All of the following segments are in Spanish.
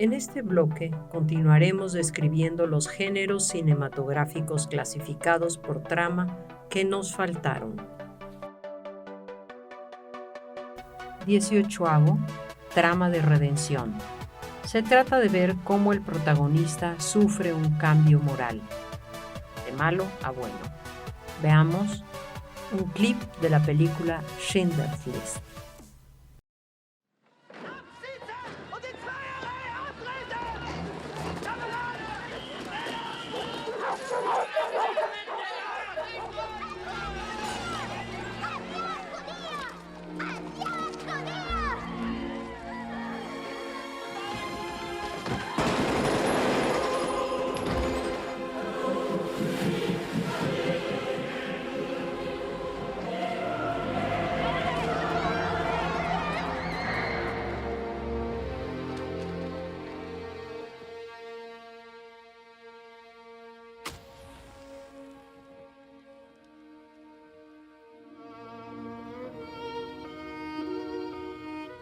En este bloque continuaremos describiendo los géneros cinematográficos clasificados por trama que nos faltaron. 18avo, trama de redención. Se trata de ver cómo el protagonista sufre un cambio moral, de malo a bueno. Veamos un clip de la película Schindler's List.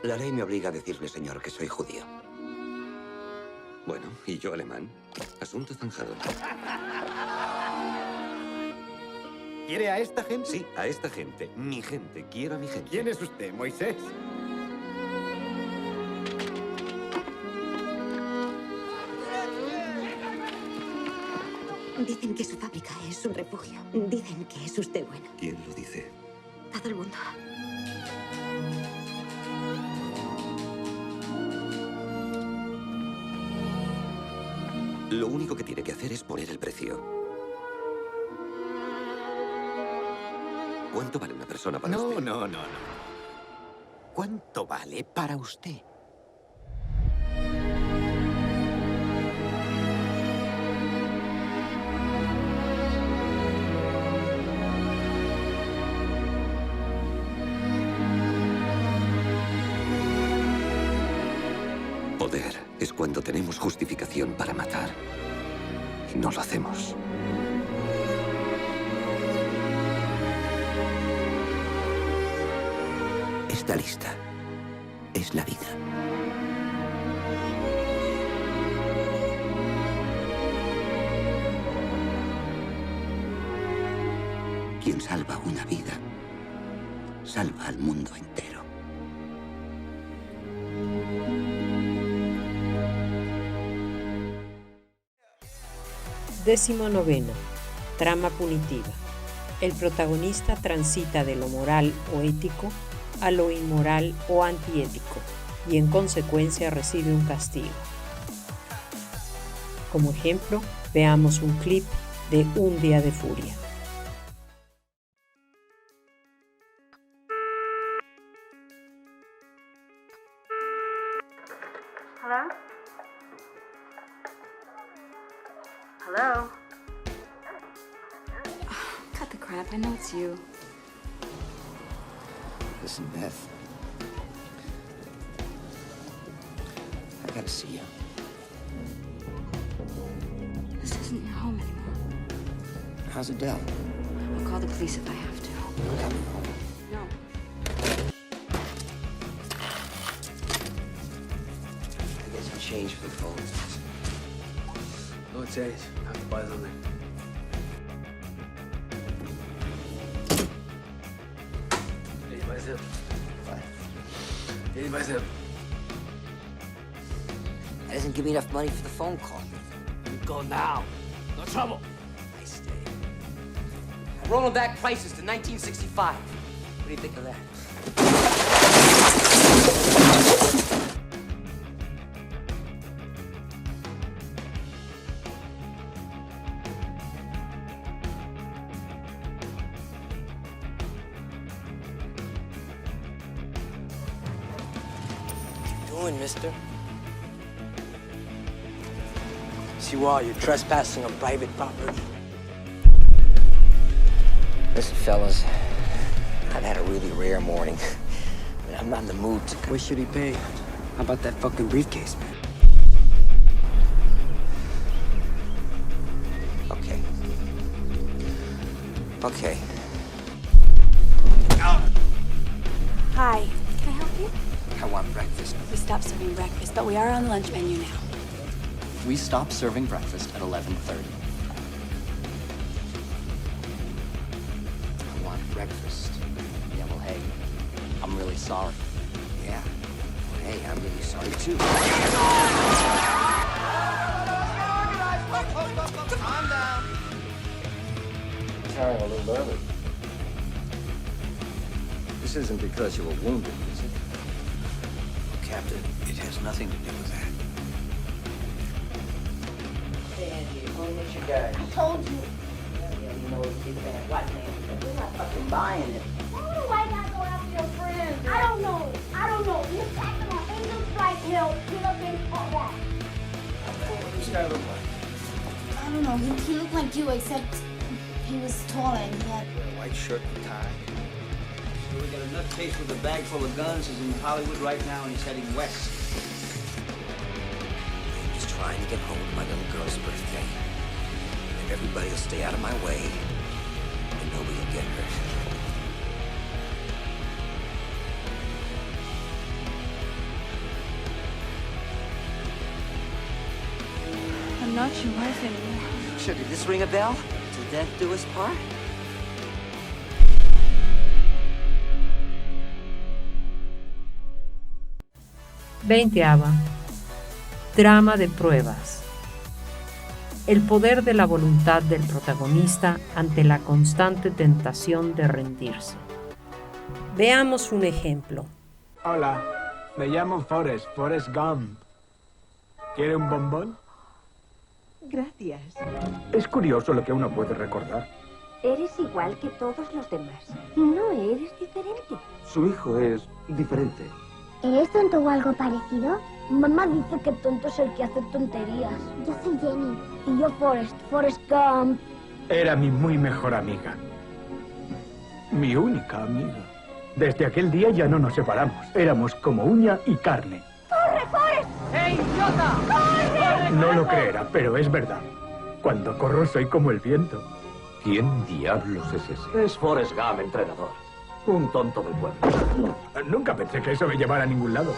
La ley me obliga a decirle, señor, que soy judío. Bueno, y yo alemán. Asunto zanjado. ¿Quiere a esta gente? Sí, a esta gente. Mi gente. Quiero a mi gente. ¿Quién es usted, Moisés? Dicen que su fábrica es un refugio. Dicen que es usted bueno. ¿Quién lo dice? Todo el mundo. Lo único que tiene que hacer es poner el precio. ¿Cuánto vale una persona para usted? No. ¿Cuánto vale para usted? Poder es cuando tenemos justificación para matar. Y no lo hacemos. Esta lista es la vida. Quien salva una vida, salva al mundo entero. Décimo noveno, trama punitiva. El protagonista transita de lo moral o ético a lo inmoral o antiético y en consecuencia recibe un castigo. Como ejemplo, veamos un clip de Un día de furia. Hello? Hello? Cut the crap. I know it's you. Listen, Beth. I gotta see you. This isn't your home anymore. How's Adele? I'll call the police if I have to. No. I get some change for the phone. No change. Have to buy something. Hey, myself. What? Hey, myself. That doesn't give me enough money for the phone call. You go now. No trouble. I stay. Rolling back prices to 1965. What do you think of that? Doing, mister? Yes, you are. You're trespassing on private property. Listen, fellas, I've had a really rare morning. I'm not in the mood to... What should he pay? How about that fucking briefcase, man? Okay. Okay. Hi. Can I help you? I want breakfast. We stopped serving breakfast, but we are on the lunch menu now. We stopped serving breakfast at 11:30. I want breakfast. Yeah, well, hey, I'm really sorry. Yeah. Well, hey, I'm really sorry too. Calm down. Sorry, I'm a little nervous. This isn't because you were wounded, is it? Captain, it has nothing to do with that. Hey, Angie, go meet your guys. I told you. Yeah, you know it's either bad. What, man? We're not fucking buying it. Why do I gotta go after your friends? I don't know. You're acting on Angel Strike Hill. You're looking for that. What does this guy look like? I don't know. He looked like you, except he was taller and he had... A white shirt and tie. So we got a nutcase with a bag full of guns. He's in Hollywood right now and he's heading west. I'm just trying to get home to my little girl's birthday. If everybody will stay out of my way, then nobody will get hurt. I'm not your wife anymore. Sure, did this ring a bell? Till death do us part? Veinteava. Trama de pruebas. El poder de la voluntad del protagonista ante la constante tentación de rendirse. Veamos un ejemplo. Hola, me llamo Forrest Gump. ¿Quiere un bombón? Gracias. Es curioso lo que uno puede recordar. Eres igual que todos los demás. No eres diferente. Su hijo es diferente. ¿Eres tonto o algo parecido? Mamá dice que tonto es el que hace tonterías. Yo soy Jenny. Y yo Forrest Gump. Era mi muy mejor amiga. Mi única amiga. Desde aquel día ya no nos separamos. Éramos como uña y carne. ¡Corre, Forrest! ¡Ey, idiota! ¡Corre! No lo creerá, pero es verdad. Cuando corro soy como el viento. ¿Quién diablos es ese? Es Forrest Gump, entrenador. Un tonto del pueblo. Nunca pensé que eso me llevara a ningún lado.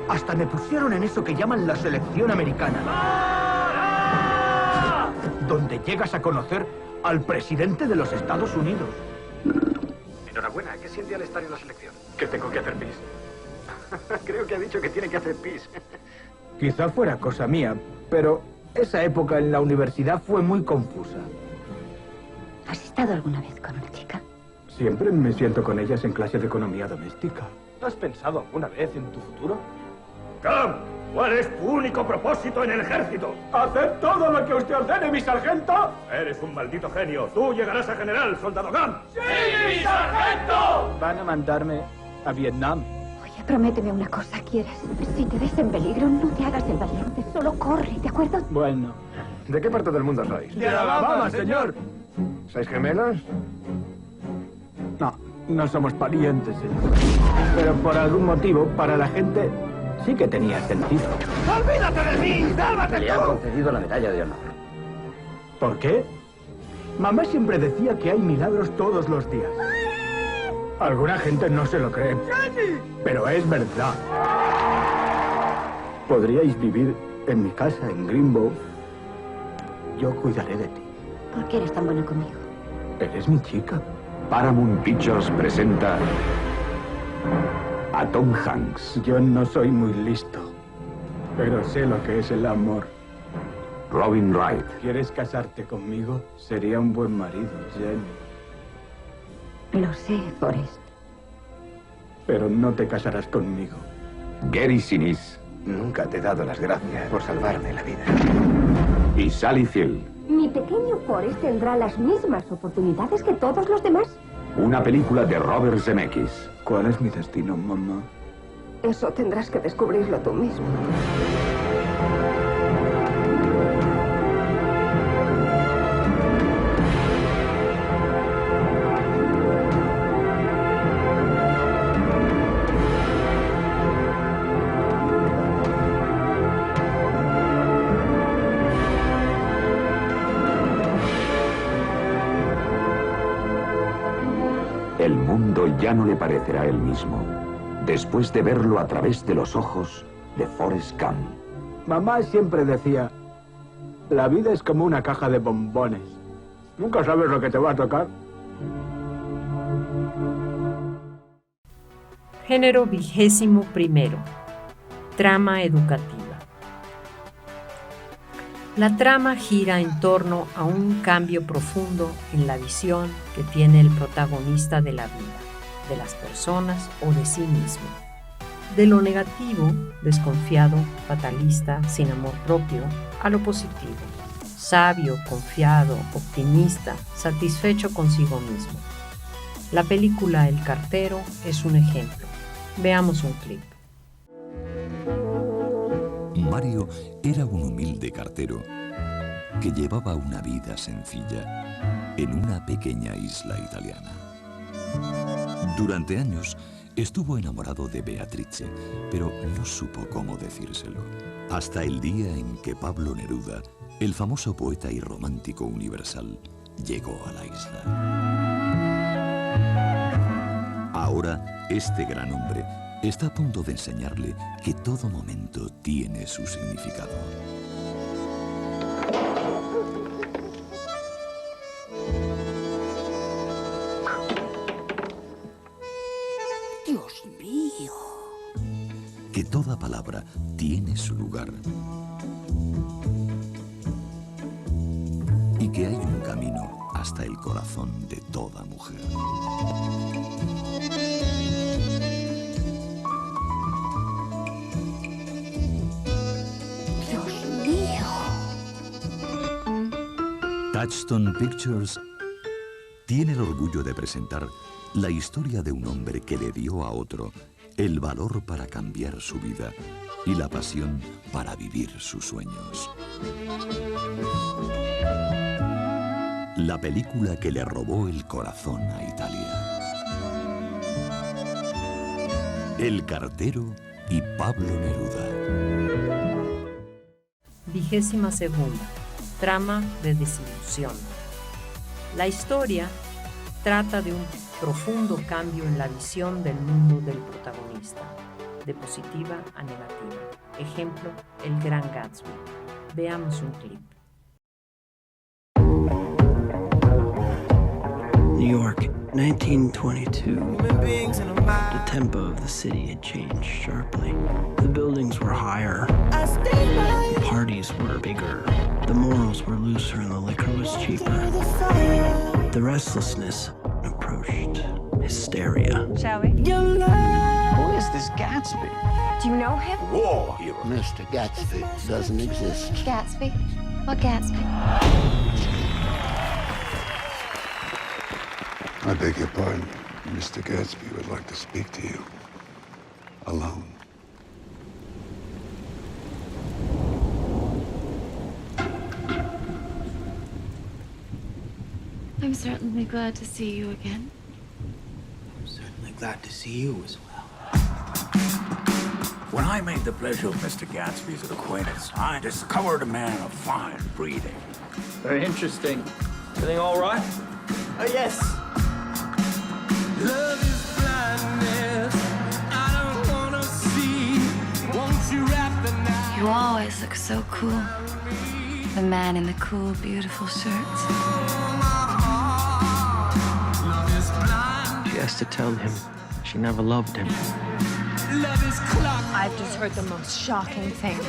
Hasta me pusieron en eso que llaman la selección americana. Donde llegas a conocer al presidente de los Estados Unidos. Enhorabuena, ¿qué siente al estar en la selección? Que tengo que hacer pis. Creo que ha dicho que tiene que hacer pis. Quizá fuera cosa mía, pero esa época en la universidad fue muy confusa. ¿Has estado alguna vez con una chica? Siempre me siento con ellas en clase de economía doméstica. ¿Has pensado alguna vez en tu futuro? Cam, ¿cuál es tu único propósito en el ejército? ¡Hacer todo lo que usted ordene, mi sargento! Eres un maldito genio. Tú llegarás a general, soldado Gam. ¡Sí, mi sargento! Van a mandarme a Vietnam. Oye, prométeme una cosa, ¿quieres? Si te ves en peligro, no te hagas el valiente. Solo corre, ¿de acuerdo? Bueno. ¿De qué parte del mundo sois? ¡De Alabama, señor! ¿Sois gemelos? No, no somos parientes, señor. Pero por algún motivo, para la gente, sí que tenía sentido. ¡Olvídate de mí! ¡Sálvate Le han concedido la medalla de honor. ¿Por qué? Mamá siempre decía que hay milagros todos los días. Alguna gente no se lo cree. Pero es verdad. Podríais vivir en mi casa en Greenbow. Yo cuidaré de ti. ¿Por qué eres tan bueno conmigo? Eres mi chica. Paramount Pictures presenta a Tom Hanks, Yo no soy muy listo, pero sé lo que es el amor. Robin Wright, ¿Quieres casarte conmigo? Sería un buen marido, Jenny. Lo sé, Forrest. Pero no te casarás conmigo. Gary Sinise Nunca te he dado las gracias por salvarme la vida. y Sally Field. Mi pequeño Forrest tendrá las mismas oportunidades que todos los demás. Una película de Robert Zemeckis. ¿Cuál es mi destino, mamá? Eso tendrás que descubrirlo tú mismo. El mundo ya no le parecerá el mismo. Después de verlo a través de los ojos de Forrest Gump. Mamá siempre decía, la vida es como una caja de bombones. Nunca sabes lo que te va a tocar. Género 21. Trama educativa. La trama gira en torno a un cambio profundo en la visión que tiene el protagonista de la vida, de las personas o de sí mismo. De lo negativo, desconfiado, fatalista, sin amor propio, a lo positivo, sabio, confiado, optimista, satisfecho consigo mismo. La película El cartero es un ejemplo. Veamos un clip. Mario era un humilde cartero que llevaba una vida sencilla en una pequeña isla italiana. Durante años estuvo enamorado de Beatrice, pero no supo cómo decírselo. Hasta el día en que Pablo Neruda, el famoso poeta y romántico universal, llegó a la isla. Ahora, este gran hombre está a punto de enseñarle que todo momento tiene su significado. Dios mío. Que toda palabra tiene su lugar. Y que hay un camino hasta el corazón de toda mujer. Touchstone Pictures tiene el orgullo de presentar la historia de un hombre que le dio a otro el valor para cambiar su vida y la pasión para vivir sus sueños. La película que le robó el corazón a Italia. El cartero y Pablo Neruda. 22. Trama de desilusión. La historia trata de un profundo cambio en la visión del mundo del protagonista, de positiva a negativa. Ejemplo, El Gran Gatsby. Veamos un clip. New York, 1922. The tempo of the city had changed sharply. The buildings were higher. The parties were bigger. The morals were looser and the liquor was cheaper. The restlessness approached hysteria. Shall we? Who is this Gatsby? Do you know him? War hero. Mr. Gatsby doesn't exist. Gatsby? What Gatsby? I beg your pardon. Mr. Gatsby would like to speak to you. Alone. I'm certainly glad to see you again. I'm certainly glad to see you as well. When I made the pleasure of Mr. Gatsby's acquaintance, I discovered a man of fine breeding. Very interesting. Everything all right? Oh, yes. Love is blindness. I don't wanna see. Won't you wrap the night? You always look so cool. The man in the cool, beautiful shirts. She has to tell him she never loved him. I've just heard the most shocking thing.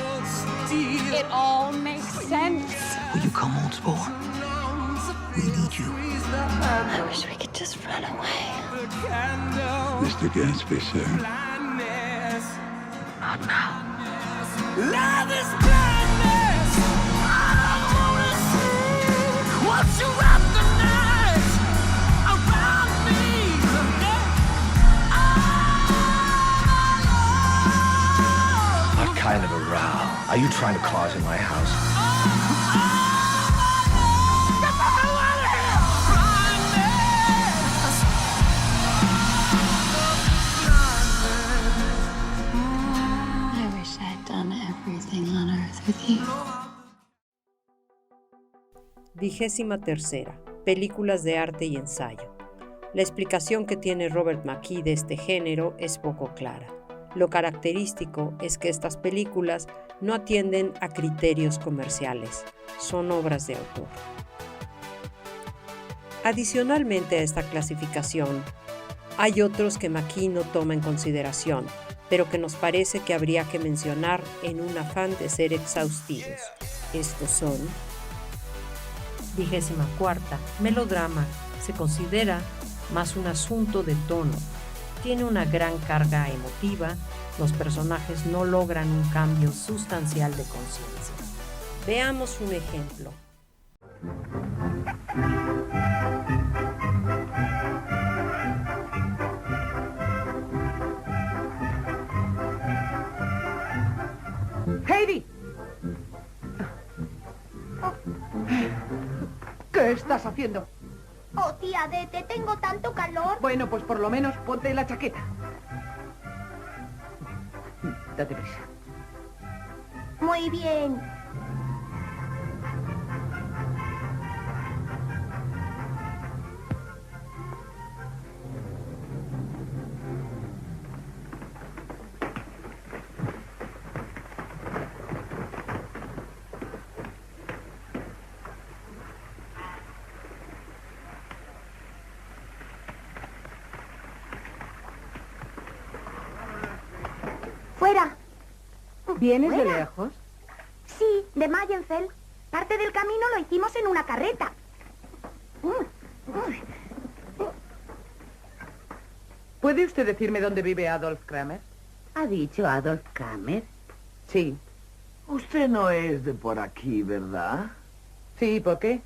It all makes sense. Will you come on, Spore? We need you. I wish we could just run away. Mr. Gatsby, sir. Not now. Love is blindness. I don't wanna see. Won't you wrap the night around me? What kind of a row are you trying to cause in my house? I wish I'd done everything on earth with you. 23. Películas de arte y ensayo. La explicación que tiene Robert McKee de este género es poco clara. Lo característico es que estas películas no atienden a criterios comerciales, son obras de autor. Adicionalmente a esta clasificación, hay otros que McKee no toma en consideración, pero que nos parece que habría que mencionar en un afán de ser exhaustivos. Estos son: 24. Melodrama. Se considera más un asunto de tono. Tiene una gran carga emotiva. Los personajes no logran un cambio sustancial de conciencia. Veamos un ejemplo. ¡Heidi! ¿Qué estás haciendo? Oh, tía Dete, tengo tanto calor. Bueno, pues por lo menos ponte la chaqueta. Date prisa. Muy bien. Fuera. ¿Vienes de ¿Fuera? lejos? Sí, de Mayenfeld. Parte del camino lo hicimos en una carreta. ¿Puede usted decirme dónde vive Adolf Kramer? ¿Ha dicho Adolf Kramer? Sí. Usted no es de por aquí, ¿verdad? Sí, ¿por qué?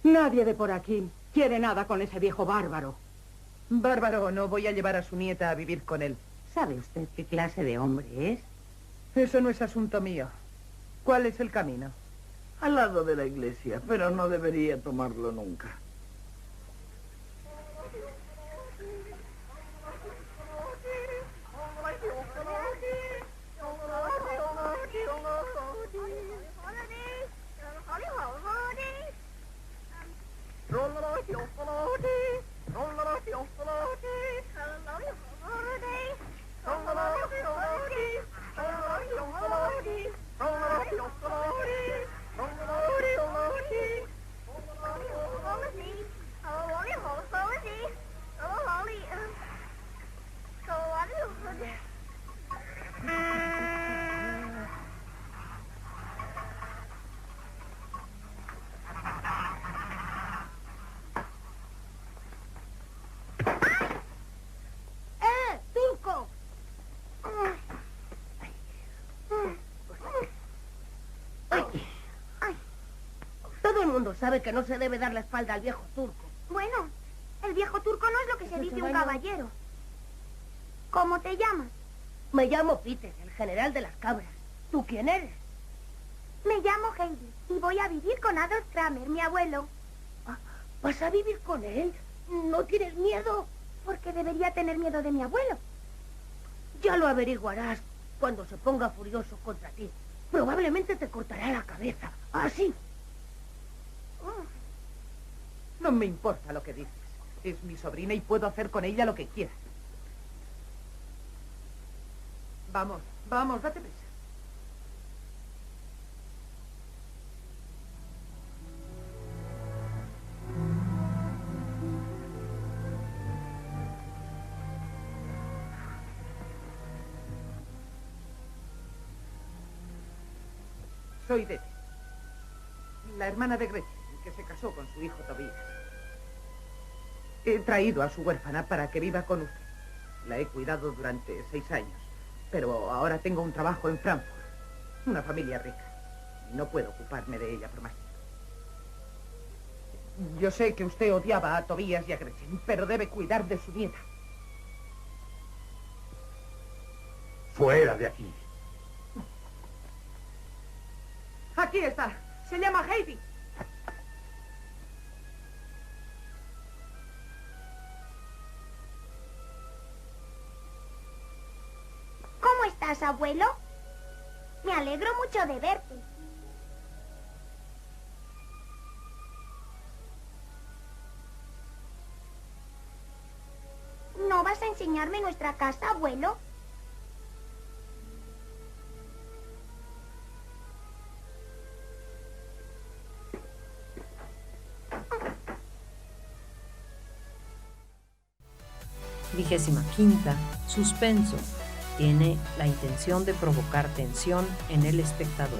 Nadie de por aquí quiere nada con ese viejo bárbaro. Bárbaro, no voy a llevar a su nieta a vivir con él. ¿Sabe usted qué clase de hombre es? Eso no es asunto mío. ¿Cuál es el camino? Al lado de la iglesia, pero no debería tomarlo nunca. ¡Turco! Todo el mundo sabe que no se debe dar la espalda al viejo turco. Bueno, el viejo turco no es lo que se dice un caballero. ¿Cómo te llamas? Me llamo Peter, el general de las cabras. ¿Tú quién eres? Me llamo Heidi y voy a vivir con Adolf Kramer, mi abuelo. ¿Vas a vivir con él? ¿No tienes miedo? Porque debería tener miedo de mi abuelo. Ya lo averiguarás cuando se ponga furioso contra ti. Probablemente te cortará la cabeza. Así. No me importa lo que dices. Es mi sobrina y puedo hacer con ella lo que quiera. Vamos, vamos, date prisa. Soy Dete, la hermana de Gretchen, que se casó con su hijo Tobías. He traído a su huérfana para que viva con usted. La he cuidado durante 6 años, pero ahora tengo un trabajo en Frankfurt, una familia rica, y no puedo ocuparme de ella por más tiempo. Yo sé que usted odiaba a Tobías y a Gretchen, pero debe cuidar de su nieta. Fuera de aquí. Aquí está. Se llama Heidi. ¿Cómo estás, abuelo? Me alegro mucho de verte. ¿No vas a enseñarme nuestra casa, abuelo? 25ª, suspenso. Tiene la intención de provocar tensión en el espectador.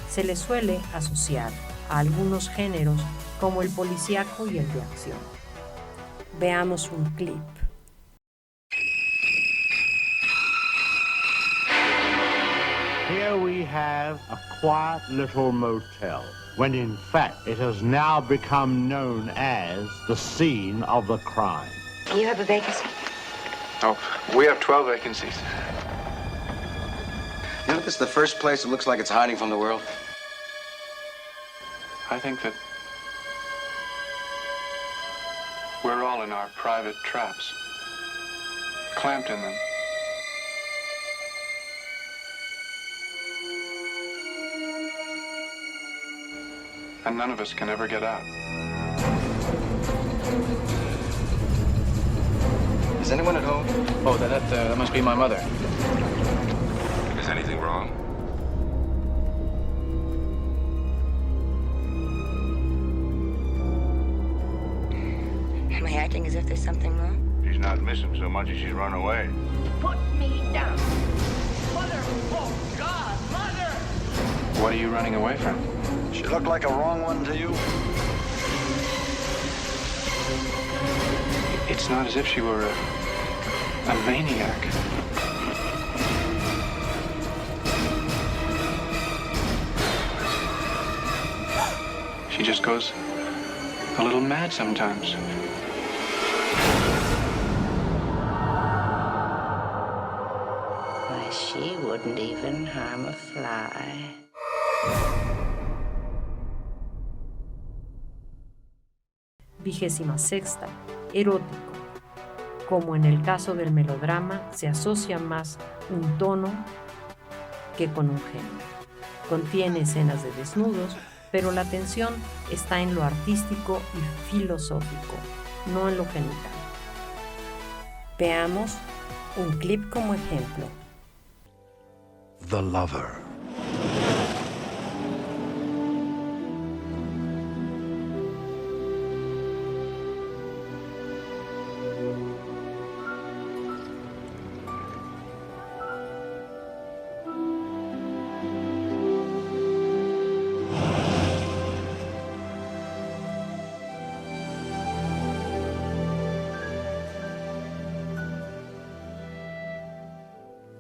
Se le suele asociar a algunos géneros como el policíaco y el de acción. Veamos un clip. Here we have a quiet little motel, when in fact it has now become known as the scene of the crime. You have a vacancy? Oh, we have 12 vacancies. You know, this is the first place that looks like it's hiding from the world. I think that we're all in our private traps, clamped in them. And none of us can ever get out. Is anyone at home? Oh, that must be my mother. Is anything wrong? Am I acting as if there's something wrong? She's not missing so much as she's run away. Put me down. Mother! Oh, God! Mother! What are you running away from? She looked like a wrong one to you? It's not as if she were a maniac. She just goes a little mad sometimes. Why, she wouldn't even harm a fly. Vigésima sexta, erótico. Como en el caso del melodrama, se asocia más un tono que con un género. Contiene escenas de desnudos, pero la atención está en lo artístico y filosófico, no en lo genital. Veamos un clip como ejemplo. The Lover.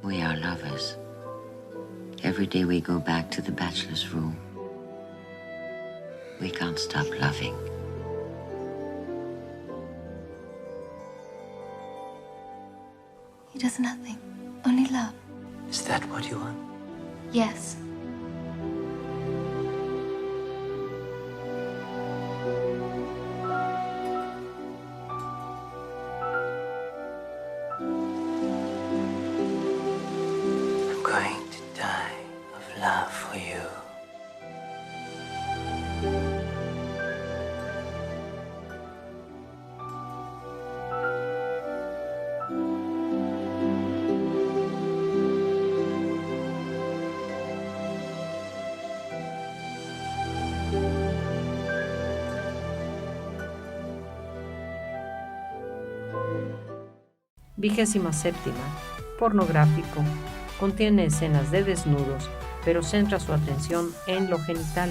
We are lovers. Every day we go back to the bachelor's room. We can't stop loving. He does nothing, only love. Is that what you want? Yes. I'm going to die of love for you. Vigésima séptima, pornográfico. Contiene escenas de desnudos, pero centra su atención en lo genital.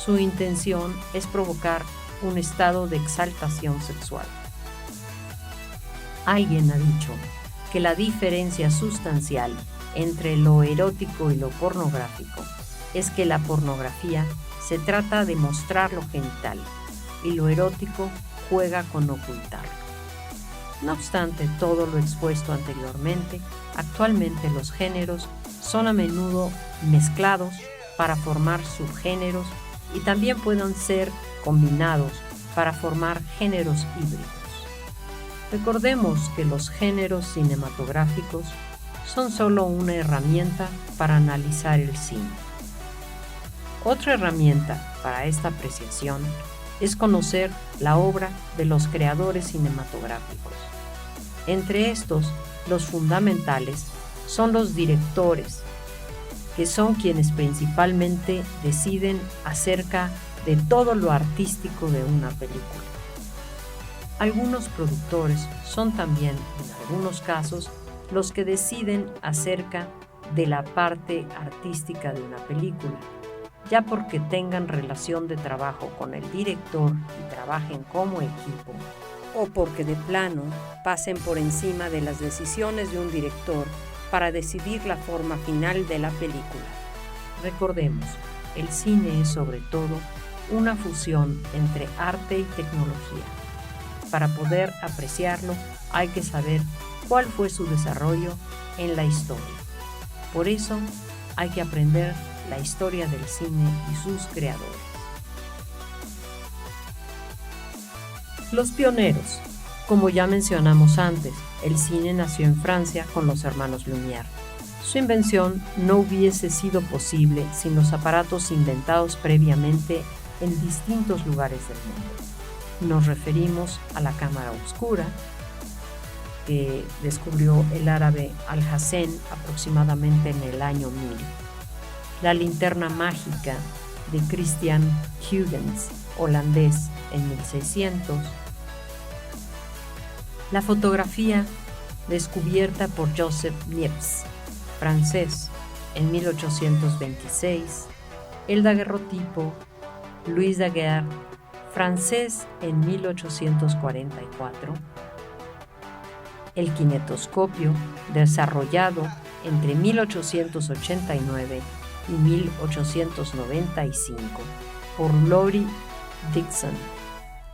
Su intención es provocar un estado de exaltación sexual. Alguien ha dicho que la diferencia sustancial entre lo erótico y lo pornográfico es que la pornografía se trata de mostrar lo genital y lo erótico juega con ocultarlo. No obstante todo lo expuesto anteriormente, actualmente los géneros son a menudo mezclados para formar subgéneros y también pueden ser combinados para formar géneros híbridos. Recordemos que los géneros cinematográficos son solo una herramienta para analizar el cine. Otra herramienta para esta apreciación es conocer la obra de los creadores cinematográficos. Entre estos, los fundamentales son los directores, que son quienes principalmente deciden acerca de todo lo artístico de una película. Algunos productores son también, en algunos casos, los que deciden acerca de la parte artística de una película, ya porque tengan relación de trabajo con el director y trabajen como equipo, o porque de plano pasen por encima de las decisiones de un director para decidir la forma final de la película. Recordemos, el cine es sobre todo una fusión entre arte y tecnología. Para poder apreciarlo hay que saber cuál fue su desarrollo en la historia. Por eso hay que aprender la historia del cine y sus creadores. Los pioneros. Como ya mencionamos antes, el cine nació en Francia con los hermanos Lumière. Su invención no hubiese sido posible sin los aparatos inventados previamente en distintos lugares del mundo. Nos referimos a la cámara oscura, que descubrió el árabe Alhazen aproximadamente en el año 1000. La linterna mágica de Christian Huygens, holandés, en 1600. La fotografía descubierta por Joseph Niepce, francés, en 1826. El daguerrotipo, Louis Daguerre, francés, en 1844. El kinetoscopio, desarrollado entre 1889 y 1895 por Laurie Dixon,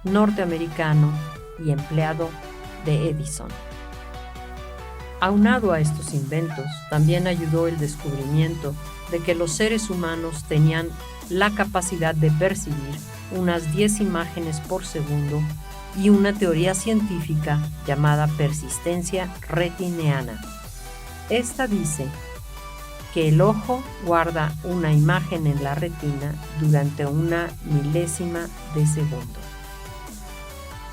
norteamericano y empleado de Edison. Aunado a estos inventos, también ayudó el descubrimiento de que los seres humanos tenían la capacidad de percibir unas 10 imágenes por segundo y una teoría científica llamada persistencia retiniana. Esta dice que el ojo guarda una imagen en la retina durante una milésima de segundo.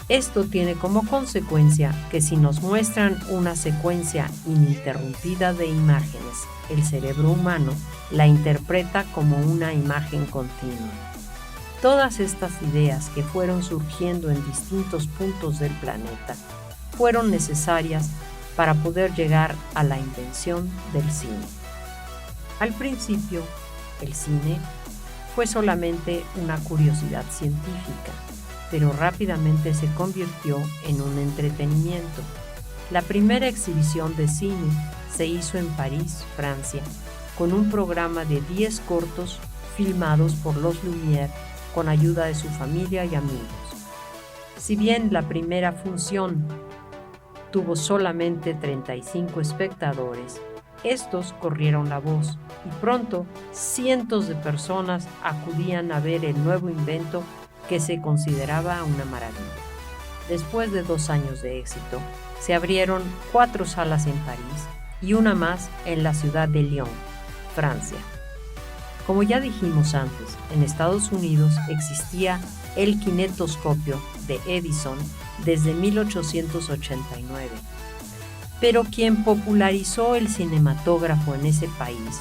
Esto tiene como consecuencia que si nos muestran una secuencia ininterrumpida de imágenes, el cerebro humano la interpreta como una imagen continua. Todas estas ideas que fueron surgiendo en distintos puntos del planeta fueron necesarias para poder llegar a la invención del cine. Al principio, el cine fue solamente una curiosidad científica, pero rápidamente se convirtió en un entretenimiento. La primera exhibición de cine se hizo en París, Francia, con un programa de 10 cortos filmados por los Lumière con ayuda de su familia y amigos. Si bien la primera función tuvo solamente 35 espectadores, estos corrieron la voz y pronto cientos de personas acudían a ver el nuevo invento que se consideraba una maravilla. Después de 2 años de éxito, se abrieron 4 salas en París y una más en la ciudad de Lyon, Francia. Como ya dijimos antes, en Estados Unidos existía el kinetoscopio de Edison desde 1889. Pero quien popularizó el cinematógrafo en ese país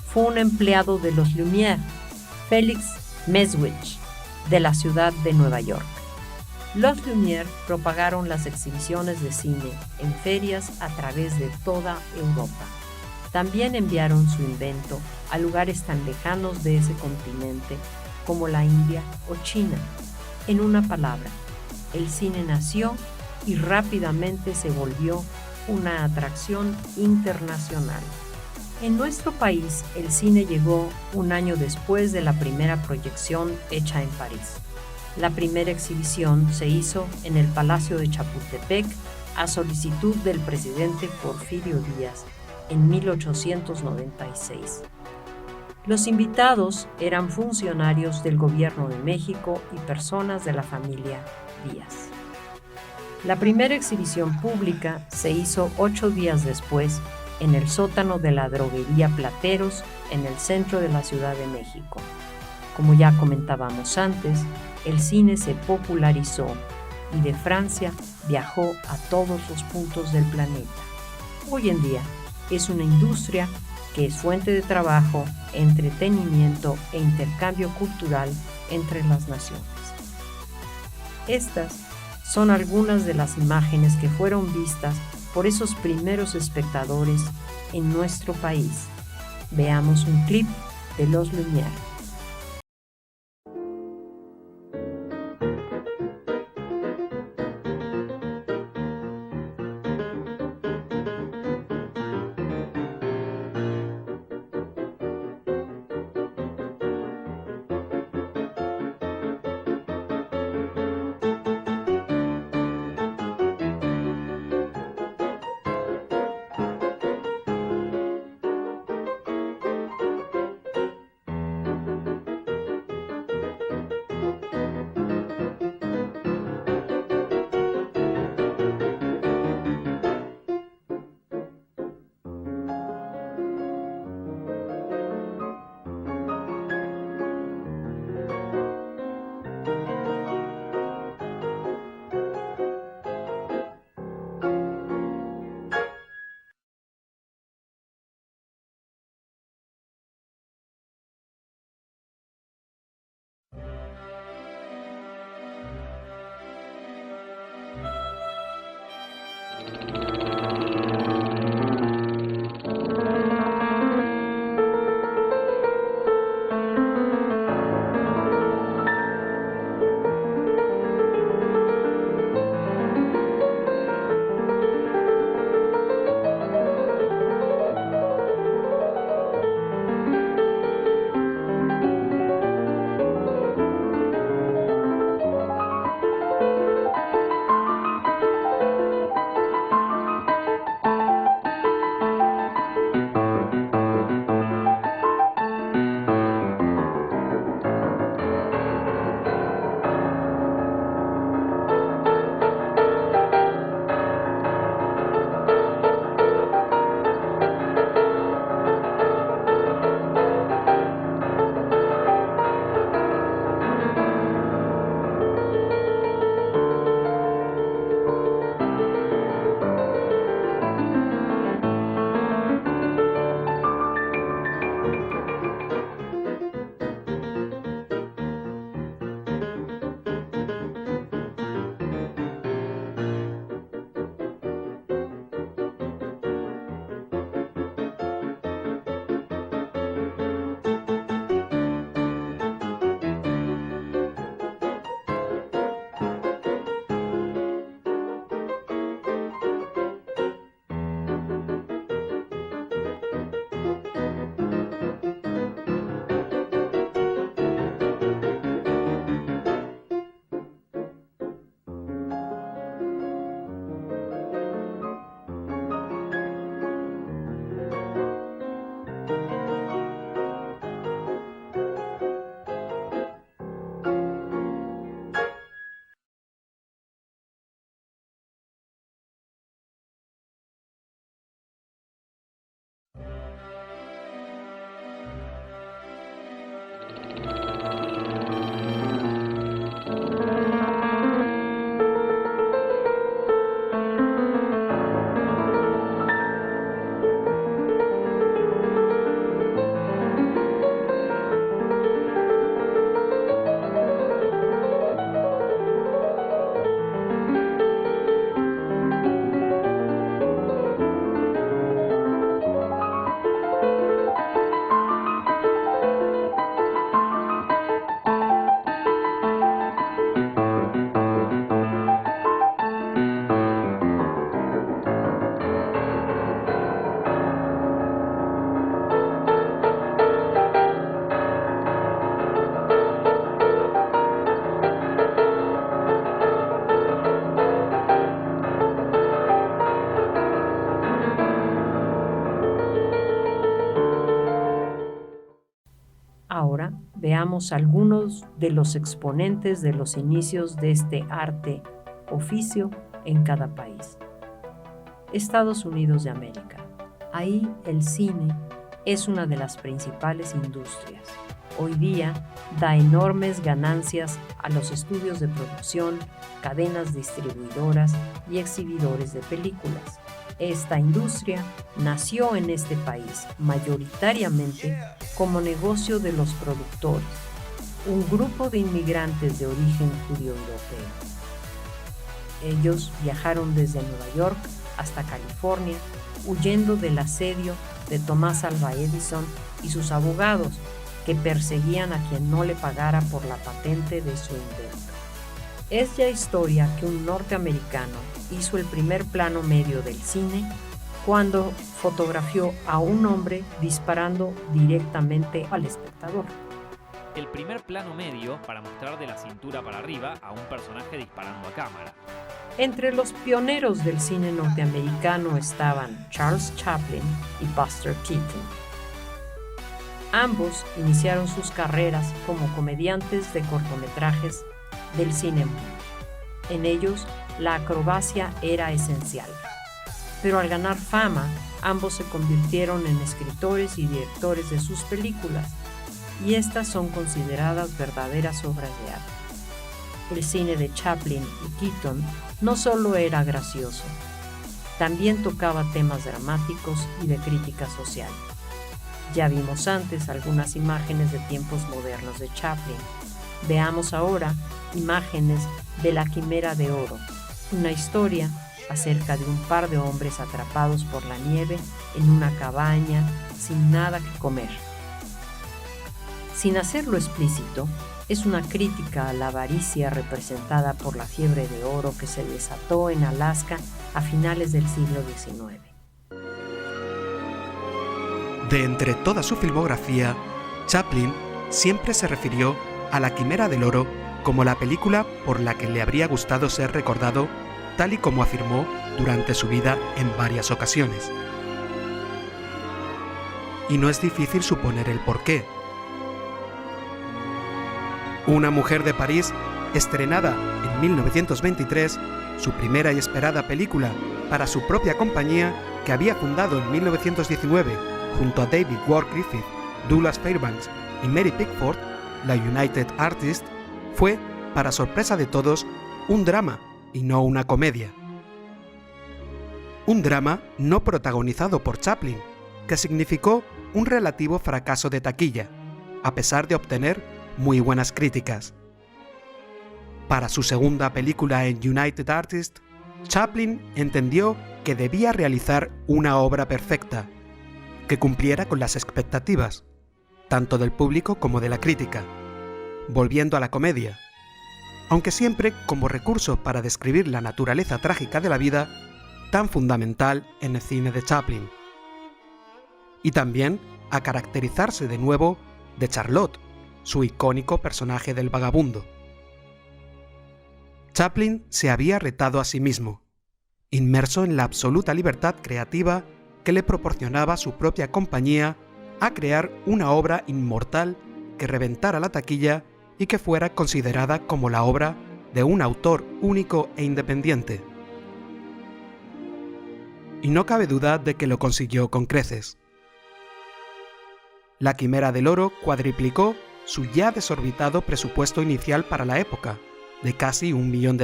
fue un empleado de los Lumière, Félix Meswich, de la ciudad de Nueva York. Los Lumière propagaron las exhibiciones de cine en ferias a través de toda Europa. También enviaron su invento a lugares tan lejanos de ese continente como la India o China. En una palabra, el cine nació y rápidamente se volvió una atracción internacional. En nuestro país, el cine llegó un año después de la primera proyección hecha en París. La primera exhibición se hizo en el Palacio de Chapultepec a solicitud del presidente Porfirio Díaz en 1896. Los invitados eran funcionarios del Gobierno de México y personas de la familia Díaz. La primera exhibición pública se hizo 8 días después en el sótano de la droguería Plateros, en el centro de la Ciudad de México. Como ya comentábamos antes, el cine se popularizó y de Francia viajó a todos los puntos del planeta. Hoy en día es una industria que es fuente de trabajo, entretenimiento e intercambio cultural entre las naciones. Estas son algunas de las imágenes que fueron vistas por esos primeros espectadores en nuestro país. Veamos un clip de Los Lumière. Ahora veamos algunos de los exponentes de los inicios de este arte oficio en cada país. Estados Unidos de América. Ahí el cine es una de las principales industrias. Hoy día da enormes ganancias a los estudios de producción, cadenas distribuidoras y exhibidores de películas. Esta industria nació en este país mayoritariamente como negocio de los productores, un grupo de inmigrantes de origen judío-europeo. Ellos viajaron desde Nueva York hasta California, huyendo del asedio de Thomas Alva Edison y sus abogados, que perseguían a quien no le pagara por la patente de su invento. Es ya historia que un norteamericano hizo el primer plano medio del cine cuando fotografió a un hombre disparando directamente al espectador. El primer plano medio para mostrar de la cintura para arriba a un personaje disparando a cámara. Entre los pioneros del cine norteamericano estaban Charles Chaplin y Buster Keaton. Ambos iniciaron sus carreras como comediantes de cortometrajes del cine mudo. En ellos, la acrobacia era esencial. Pero al ganar fama, ambos se convirtieron en escritores y directores de sus películas, y estas son consideradas verdaderas obras de arte. El cine de Chaplin y Keaton no solo era gracioso, también tocaba temas dramáticos y de crítica social. Ya vimos antes algunas imágenes de tiempos modernos de Chaplin. Veamos ahora imágenes de La Quimera de Oro, una historia acerca de un par de hombres atrapados por la nieve en una cabaña sin nada que comer. Sin hacerlo explícito, es una crítica a la avaricia representada por la fiebre de oro que se desató en Alaska a finales del siglo XIX. De entre toda su filmografía, Chaplin siempre se refirió a La Quimera del Oro como la película por la que le habría gustado ser recordado, tal y como afirmó durante su vida en varias ocasiones. Y no es difícil suponer el porqué. Una mujer de París, estrenada en 1923, su primera y esperada película para su propia compañía que había fundado en 1919 junto a David Ward Griffith, Douglas Fairbanks y Mary Pickford, la United Artists, fue, para sorpresa de todos, un drama y no una comedia. Un drama no protagonizado por Chaplin, que significó un relativo fracaso de taquilla, a pesar de obtener muy buenas críticas. Para su segunda película en United Artists, Chaplin entendió que debía realizar una obra perfecta, que cumpliera con las expectativas, tanto del público como de la crítica, volviendo a la comedia, aunque siempre como recurso para describir la naturaleza trágica de la vida, tan fundamental en el cine de Chaplin. Y también a caracterizarse de nuevo de Charlotte, su icónico personaje del vagabundo. Chaplin se había retado a sí mismo, inmerso en la absoluta libertad creativa que le proporcionaba su propia compañía, a crear una obra inmortal que reventara la taquilla y que fuera considerada como la obra de un autor único e independiente. Y no cabe duda de que lo consiguió con creces. La Quimera del Oro cuadriplicó su ya desorbitado presupuesto inicial para la época, de casi $1 millón,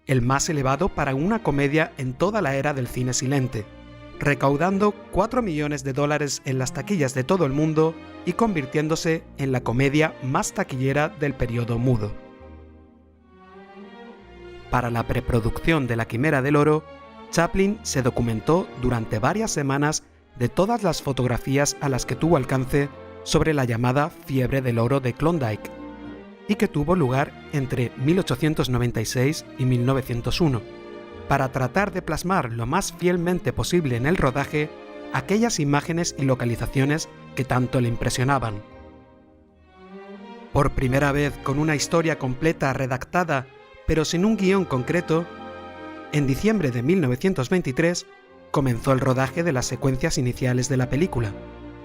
el más elevado para una comedia en toda la era del cine silente, recaudando $4 millones en las taquillas de todo el mundo y convirtiéndose en la comedia más taquillera del periodo mudo. Para la preproducción de La Quimera del Oro, Chaplin se documentó durante varias semanas de todas las fotografías a las que tuvo alcance sobre la llamada fiebre del oro de Klondike, y que tuvo lugar entre 1896 y 1901, para tratar de plasmar lo más fielmente posible en el rodaje aquellas imágenes y localizaciones que tanto le impresionaban. Por primera vez con una historia completa redactada, pero sin un guión concreto, en diciembre de 1923 comenzó el rodaje de las secuencias iniciales de la película,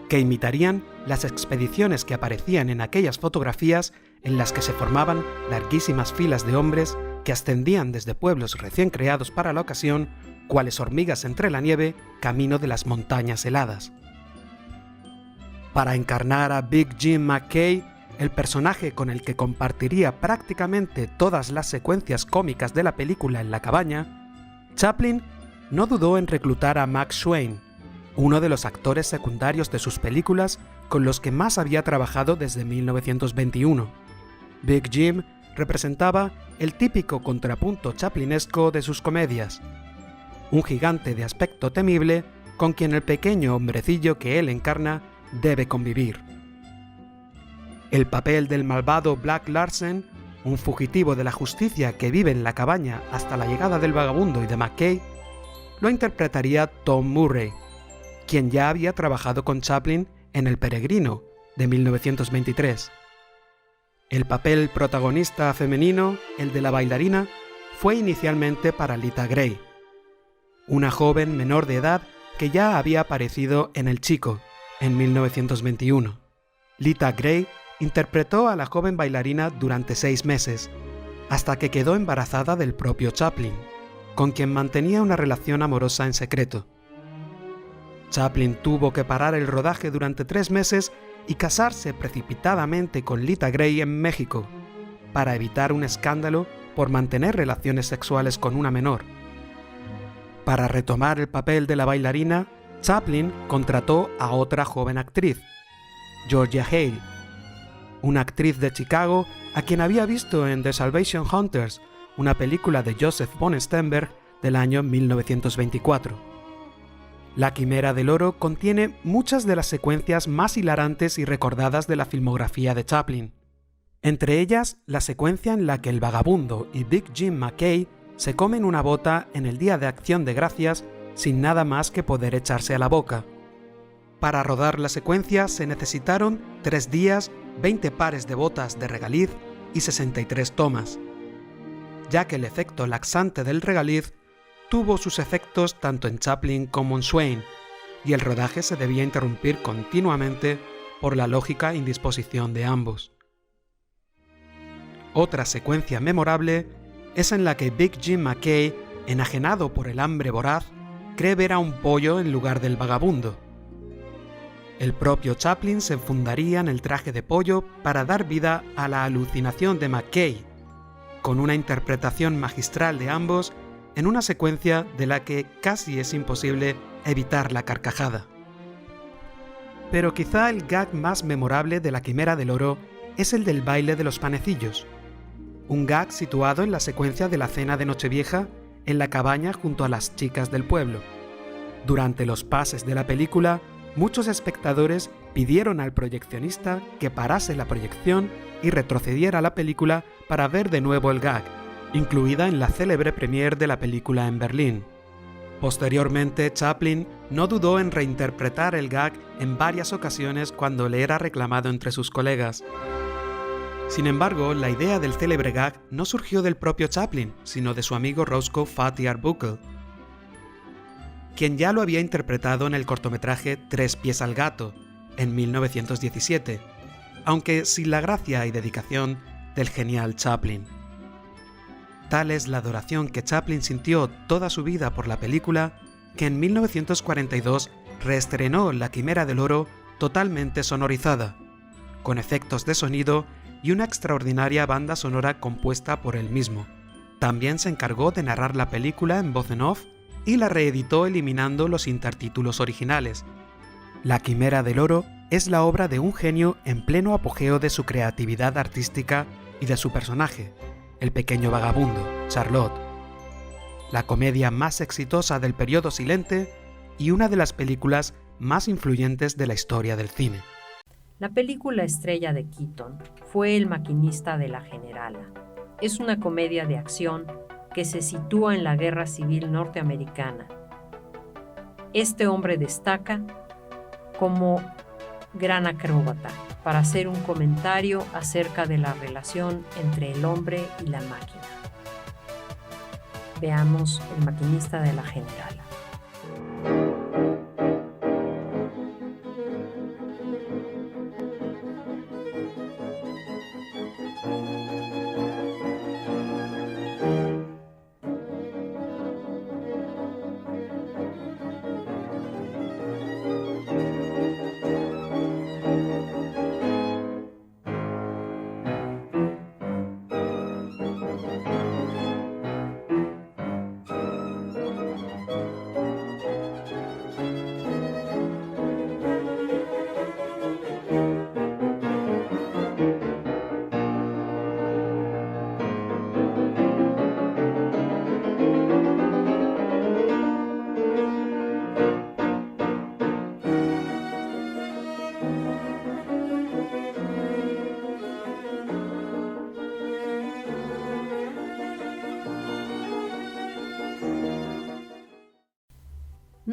que imitarían las expediciones que aparecían en aquellas fotografías en las que se formaban larguísimas filas de hombres que ascendían desde pueblos recién creados para la ocasión, cuales hormigas entre la nieve, camino de las montañas heladas. Para encarnar a Big Jim McKay, el personaje con el que compartiría prácticamente todas las secuencias cómicas de la película en la cabaña, Chaplin no dudó en reclutar a Max Schwein, uno de los actores secundarios de sus películas con los que más había trabajado desde 1921. Big Jim representaba el típico contrapunto chaplinesco de sus comedias. Un gigante de aspecto temible con quien el pequeño hombrecillo que él encarna debe convivir. El papel del malvado Black Larsen, un fugitivo de la justicia que vive en la cabaña hasta la llegada del vagabundo y de McKay, lo interpretaría Tom Murray, quien ya había trabajado con Chaplin en El Peregrino, de 1923. El papel protagonista femenino, el de la bailarina, fue inicialmente para Lita Grey, una joven menor de edad que ya había aparecido en El Chico, en 1921. Lita Grey interpretó a la joven bailarina durante 6 meses, hasta que quedó embarazada del propio Chaplin, con quien mantenía una relación amorosa en secreto. Chaplin tuvo que parar el rodaje durante 3 meses y casarse precipitadamente con Lita Grey en México, para evitar un escándalo por mantener relaciones sexuales con una menor. Para retomar el papel de la bailarina, Chaplin contrató a otra joven actriz, Georgia Hale, una actriz de Chicago a quien había visto en The Salvation Hunters, una película de Joseph von Sternberg del año 1924. La Quimera del Oro contiene muchas de las secuencias más hilarantes y recordadas de la filmografía de Chaplin. Entre ellas, la secuencia en la que el vagabundo y Big Jim McKay se comen una bota en el Día de Acción de Gracias sin nada más que poder echarse a la boca. Para rodar la secuencia se necesitaron 3 días, 20 pares de botas de regaliz y 63 tomas, ya que el efecto laxante del regaliz tuvo sus efectos tanto en Chaplin como en Swain, y el rodaje se debía interrumpir continuamente por la lógica indisposición de ambos. Otra secuencia memorable es en la que Big Jim McKay, enajenado por el hambre voraz, cree ver a un pollo en lugar del vagabundo. El propio Chaplin se enfundaría en el traje de pollo para dar vida a la alucinación de McKay, con una interpretación magistral de ambos en una secuencia de la que casi es imposible evitar la carcajada. Pero quizá el gag más memorable de La Quimera del Oro es el del baile de los panecillos, un gag situado en la secuencia de la cena de Nochevieja en la cabaña junto a las chicas del pueblo. Durante los pases de la película, muchos espectadores pidieron al proyeccionista que parase la proyección y retrocediera la película para ver de nuevo el gag, incluida en la célebre premiere de la película en Berlín. Posteriormente, Chaplin no dudó en reinterpretar el gag en varias ocasiones cuando le era reclamado entre sus colegas. Sin embargo, la idea del célebre gag no surgió del propio Chaplin, sino de su amigo Roscoe Fatty Arbuckle, quien ya lo había interpretado en el cortometraje 3 pies al gato, en 1917, aunque sin la gracia y dedicación del genial Chaplin. Tal es la adoración que Chaplin sintió toda su vida por la película, que en 1942 reestrenó La Quimera del Oro totalmente sonorizada, con efectos de sonido y una extraordinaria banda sonora compuesta por él mismo. También se encargó de narrar la película en voz en off y la reeditó eliminando los intertítulos originales. La Quimera del Oro es la obra de un genio en pleno apogeo de su creatividad artística y de su personaje, el pequeño vagabundo, Charlotte, la comedia más exitosa del periodo silente y una de las películas más influyentes de la historia del cine. La película estrella de Keaton fue El maquinista de la Generala. Es una comedia de acción que se sitúa en la Guerra Civil norteamericana. Este hombre destaca como gran acróbata para hacer un comentario acerca de la relación entre el hombre y la máquina. Veamos El maquinista de la Generala.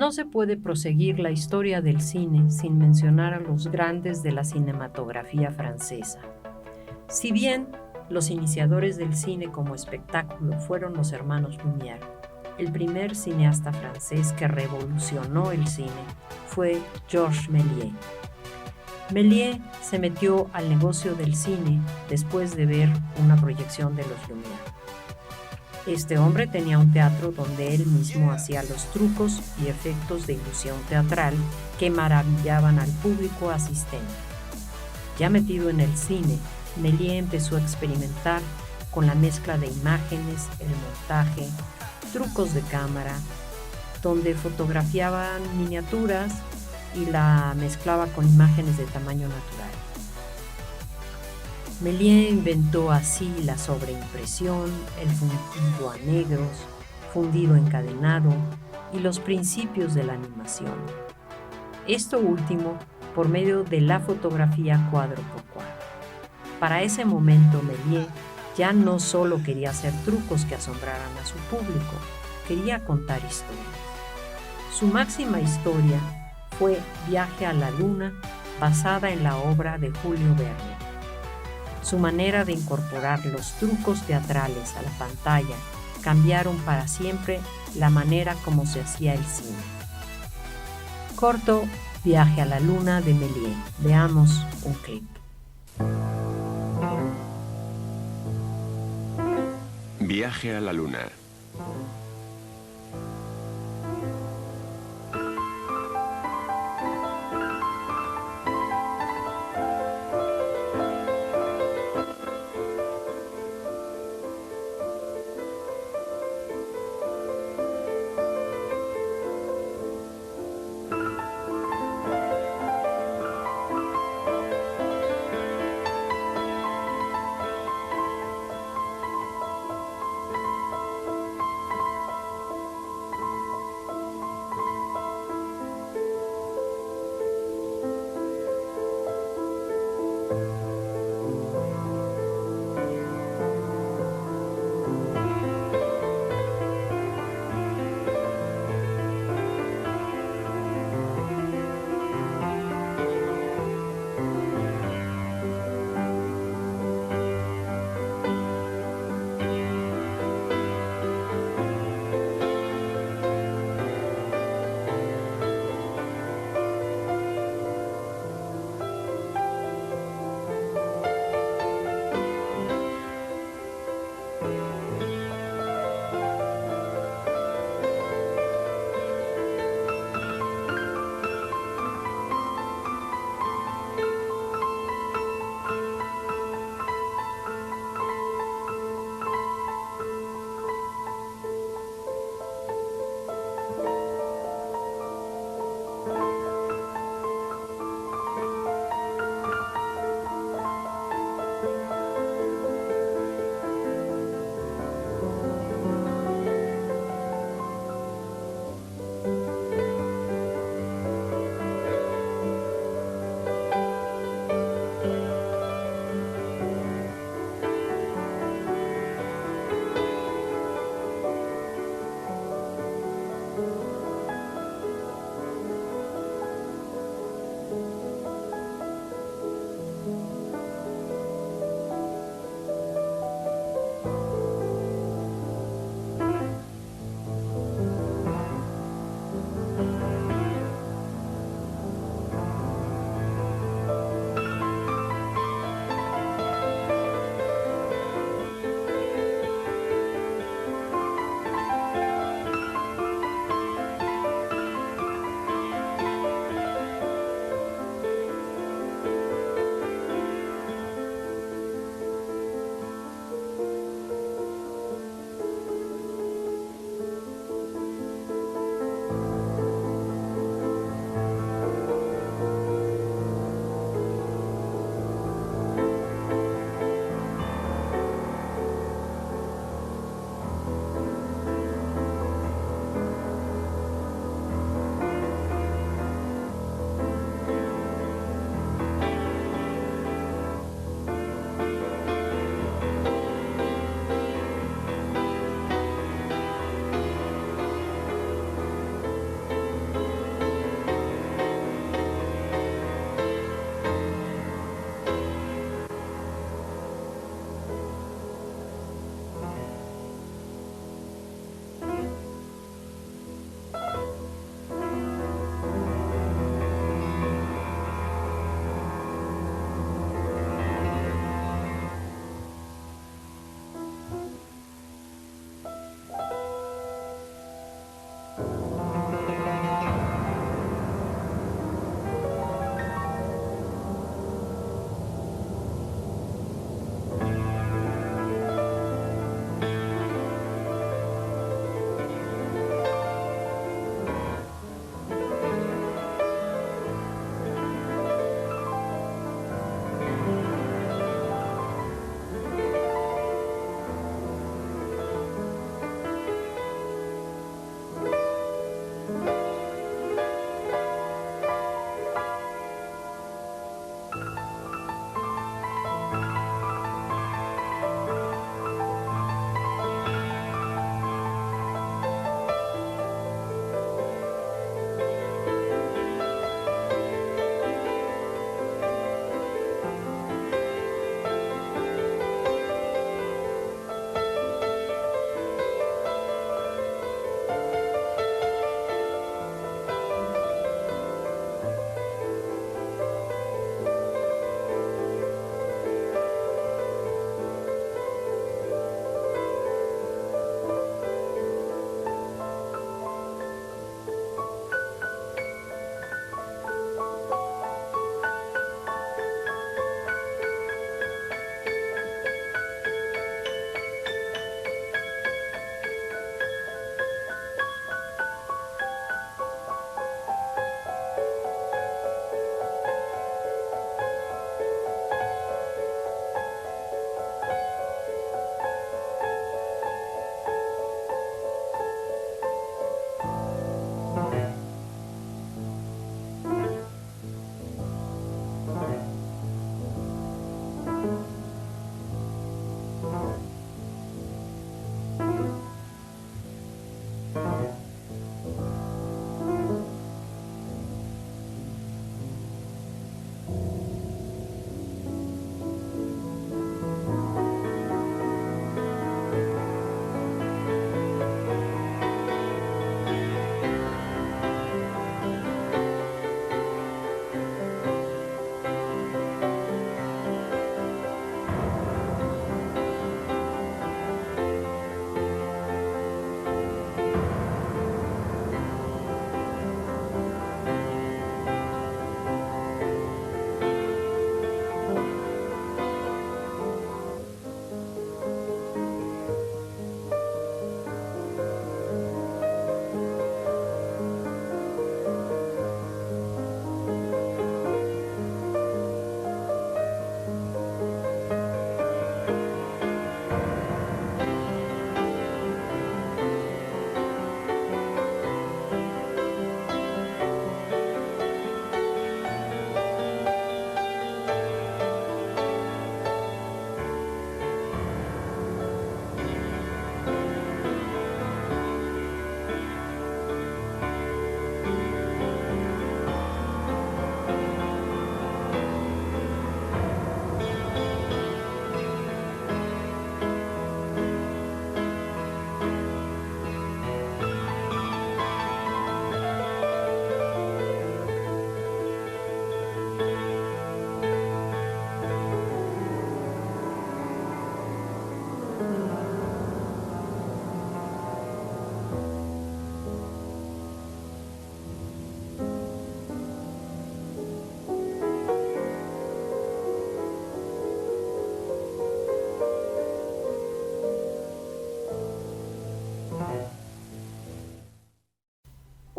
No se puede proseguir la historia del cine sin mencionar a los grandes de la cinematografía francesa. Si bien los iniciadores del cine como espectáculo fueron los hermanos Lumière, el primer cineasta francés que revolucionó el cine fue Georges Méliès. Méliès se metió al negocio del cine después de ver una proyección de los Lumière. Este hombre tenía un teatro donde él mismo hacía los trucos y efectos de ilusión teatral que maravillaban al público asistente. Ya metido en el cine, Méliès empezó a experimentar con la mezcla de imágenes, el montaje, trucos de cámara, donde fotografiaban miniaturas y la mezclaba con imágenes de tamaño natural. Méliès inventó así la sobreimpresión, el fundido a negros, fundido encadenado y los principios de la animación. Esto último por medio de la fotografía cuadro por cuadro. Para ese momento Méliès ya no solo quería hacer trucos que asombraran a su público, quería contar historias. Su máxima historia fue Viaje a la Luna, basada en la obra de Julio Verne. Su manera de incorporar los trucos teatrales a la pantalla cambiaron para siempre la manera como se hacía el cine. Corto Viaje a la Luna de Méliès. Veamos un clip. Viaje a la Luna.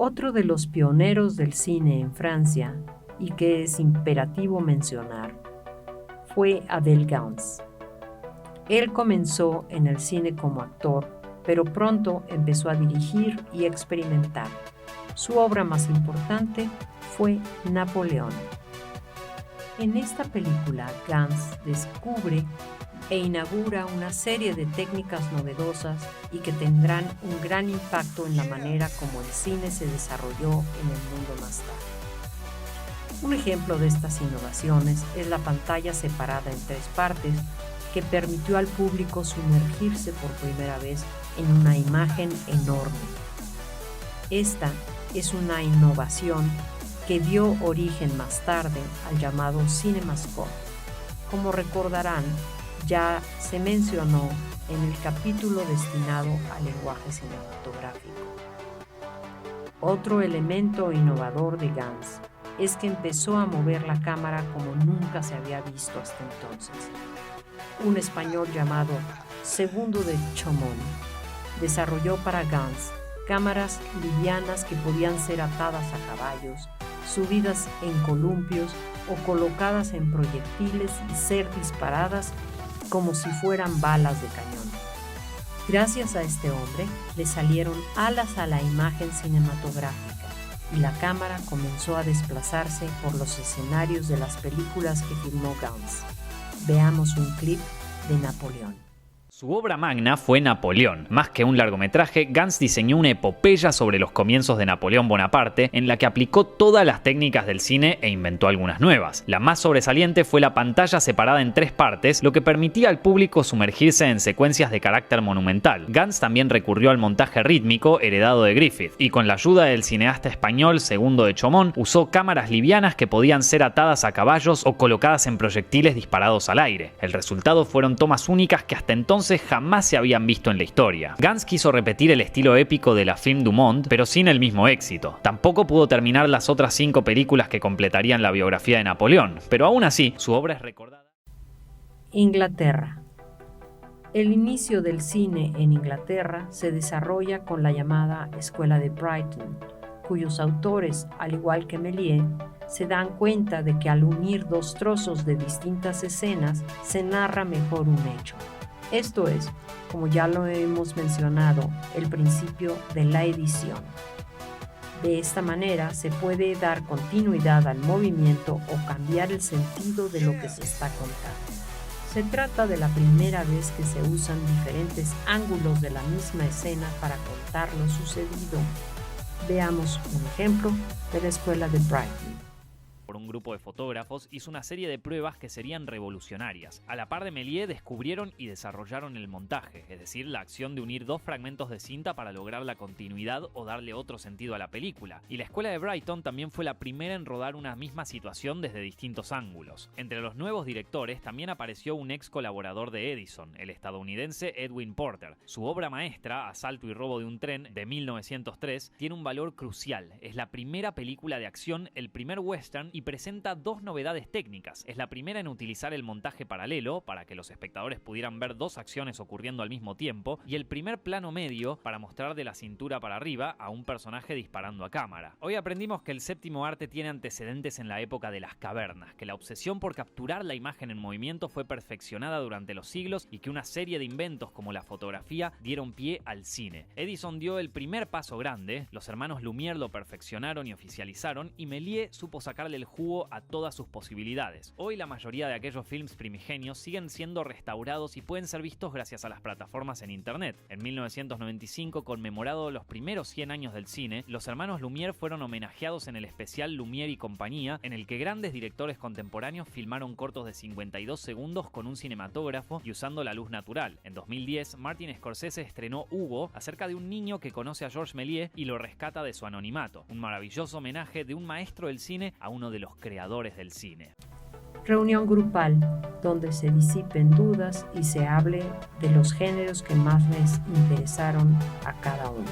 Otro de los pioneros del cine en Francia, y que es imperativo mencionar, fue Adèle Gans. Él comenzó en el cine como actor, pero pronto empezó a dirigir y experimentar. Su obra más importante fue Napoleón. En esta película, Gans descubre e inaugura una serie de técnicas novedosas y que tendrán un gran impacto en la manera como el cine se desarrolló en el mundo más tarde. Un ejemplo de estas innovaciones es la pantalla separada en 3 partes que permitió al público sumergirse por primera vez en una imagen enorme. Esta es una innovación que dio origen más tarde al llamado CinemaScope. Como recordarán, ya se mencionó en el capítulo destinado al lenguaje cinematográfico. Otro elemento innovador de Gans es que empezó a mover la cámara como nunca se había visto hasta entonces. Un español llamado Segundo de Chomón desarrolló para Gans cámaras livianas que podían ser atadas a caballos, subidas en columpios o colocadas en proyectiles y ser disparadas como si fueran balas de cañón. Gracias a este hombre le salieron alas a la imagen cinematográfica y la cámara comenzó a desplazarse por los escenarios de las películas que filmó Gans. Veamos un clip de Napoleón. Su obra magna fue Napoleón. Más que un largometraje, Gans diseñó una epopeya sobre los comienzos de Napoleón Bonaparte, en la que aplicó todas las técnicas del cine e inventó algunas nuevas. La más sobresaliente fue la pantalla separada en 3 partes, lo que permitía al público sumergirse en secuencias de carácter monumental. Gans también recurrió al montaje rítmico heredado de Griffith, y con la ayuda del cineasta español Segundo de Chomón, usó cámaras livianas que podían ser atadas a caballos o colocadas en proyectiles disparados al aire. El resultado fueron tomas únicas que hasta entonces jamás se habían visto en la historia. Gans quiso repetir el estilo épico de la Film du Monde, pero sin el mismo éxito. Tampoco pudo terminar las otras 5 películas que completarían la biografía de Napoleón, pero aún así, su obra es recordada. Inglaterra. El inicio del cine en Inglaterra se desarrolla con la llamada Escuela de Brighton, cuyos autores, al igual que Méliès, se dan cuenta de que al unir 2 trozos de distintas escenas se narra mejor un hecho. Esto es, como ya lo hemos mencionado, el principio de la edición. De esta manera se puede dar continuidad al movimiento o cambiar el sentido de lo que se está contando. Se trata de la primera vez que se usan diferentes ángulos de la misma escena para contar lo sucedido. Veamos un ejemplo de la Escuela de Brighton. Por un grupo de fotógrafos, hizo una serie de pruebas que serían revolucionarias. A la par de Méliès descubrieron y desarrollaron el montaje, es decir, la acción de unir 2 fragmentos de cinta para lograr la continuidad o darle otro sentido a la película. Y la Escuela de Brighton también fue la primera en rodar una misma situación desde distintos ángulos. Entre los nuevos directores también apareció un ex colaborador de Edison, el estadounidense Edwin Porter. Su obra maestra, Asalto y robo de un tren, de 1903, tiene un valor crucial. Es la primera película de acción, el primer western, y presenta 2 novedades técnicas. Es la primera en utilizar el montaje paralelo, para que los espectadores pudieran ver 2 acciones ocurriendo al mismo tiempo, y el primer plano medio para mostrar de la cintura para arriba a un personaje disparando a cámara. Hoy aprendimos que el séptimo arte tiene antecedentes en la época de las cavernas, que la obsesión por capturar la imagen en movimiento fue perfeccionada durante los siglos y que una serie de inventos como la fotografía dieron pie al cine. Edison dio el primer paso grande, los hermanos Lumière lo perfeccionaron y oficializaron, y Méliès supo sacarle el jugo a todas sus posibilidades. Hoy la mayoría de aquellos films primigenios siguen siendo restaurados y pueden ser vistos gracias a las plataformas en internet. En 1995, conmemorado los primeros 100 años del cine, los hermanos Lumière fueron homenajeados en el especial Lumière y compañía, en el que grandes directores contemporáneos filmaron cortos de 52 segundos con un cinematógrafo y usando la luz natural. En 2010, Martin Scorsese estrenó Hugo, acerca de un niño que conoce a Georges Méliès y lo rescata de su anonimato. Un maravilloso homenaje de un maestro del cine a uno de los creadores del cine. Reunión grupal, donde se disipen dudas y se hable de los géneros que más les interesaron a cada uno.